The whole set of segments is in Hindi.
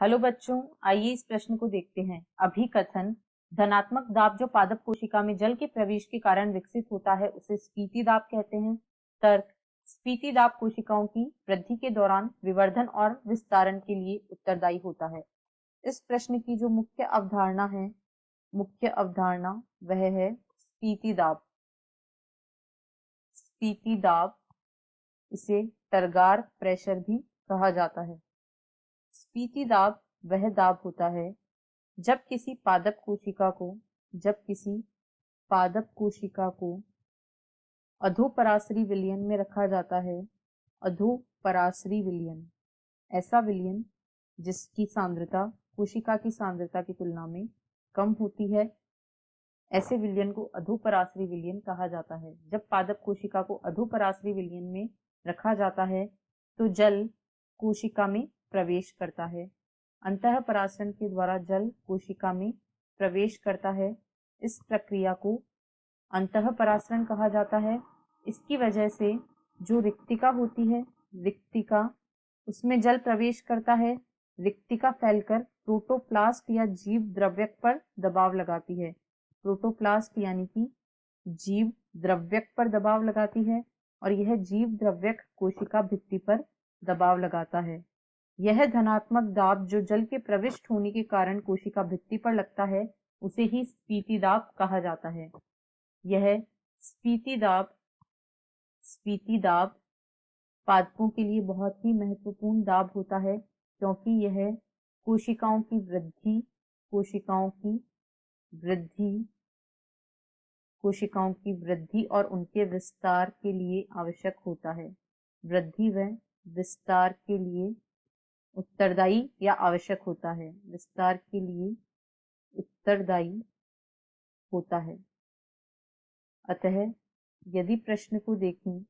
हेलो बच्चों, आइए इस प्रश्न को देखते हैं। अभिकथन: धनात्मक दाब जो पादप कोशिका में जल के प्रवेश के कारण विकसित होता है उसे स्फीति दाब कहते हैं। तर्क: स्फीति दाब कोशिकाओं की वृद्धि के दौरान विवर्धन और विस्तारण के लिए उत्तरदायी होता है। इस प्रश्न की जो मुख्य अवधारणा वह है स्फीति दाब। स्फीति दाब, इसे टरगार प्रेशर भी कहा जाता है। स्फीति दाब वह दाब होता है जब किसी पादप कोशिका को अधोपराशरी विलयन में रखा जाता है। अधोपराशरी विलयन, ऐसा विलयन जिसकी सांद्रता कोशिका की सांद्रता की तुलना में कम होती है, ऐसे विलयन को अधोपराशरी विलयन कहा जाता है। जब पादप कोशिका को अधोपराशरी विलयन में रखा जाता है तो जल कोशिका में प्रवेश करता है। अंतःपरासरण के द्वारा जल कोशिका में प्रवेश करता है। इस प्रक्रिया को अंतःपरासरण कहा जाता है। इसकी वजह से जो रिक्तिका होती है, उसमें जल प्रवेश करता है। रिक्तिका फैलकर प्रोटोप्लास्ट या जीव द्रव्यक पर दबाव लगाती है। प्रोटोप्लास्ट यानी कि जीव द्रव्यक पर दबाव लगाती है और यह जीव द्रव्यक कोशिका भित्ति पर दबाव लगाता है। यह धनात्मक दाब जो जल के प्रविष्ट होने के कारण कोशिका भित्ति पर लगता है उसे ही स्फीति दाब कहा जाता है। यह स्फीति दाब पादपों के लिए बहुत ही महत्वपूर्ण दाब होता है, क्योंकि यह कोशिकाओं की वृद्धि और उनके विस्तार के लिए आवश्यक होता है। वृद्धि व विस्तार के लिए उत्तरदायी या आवश्यक होता है। विस्तार के लिए उत्तरदायी होता है। अतः यदि प्रश्न को देखें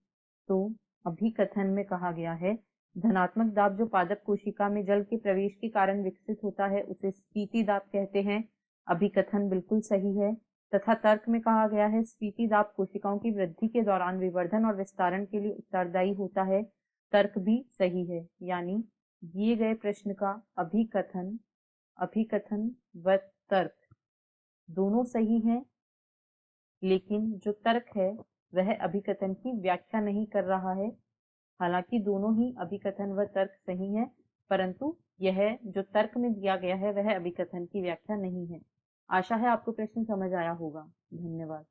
तो अभिकथन में कहा गया है धनात्मक दाब जो पादप कोशिका में जल के प्रवेश के कारण विकसित होता है उसे स्फीति दाब कहते हैं। अभिकथन बिल्कुल सही है। तथा तर्क में कहा गया है स्फीति दाब कोशिकाओं की वृद्धि के दौरान विवर्धन और विस्तारण के लिए उत्तरदायी होता है। तर्क भी सही है, यानी दिए गए प्रश्न का अभिकथन व तर्क दोनों सही हैं, लेकिन जो तर्क है वह अभिकथन की व्याख्या नहीं कर रहा है। हालांकि दोनों ही अभिकथन व तर्क सही हैं, परंतु यह जो तर्क में दिया गया है वह अभिकथन की व्याख्या नहीं है। आशा है आपको प्रश्न समझ आया होगा। धन्यवाद।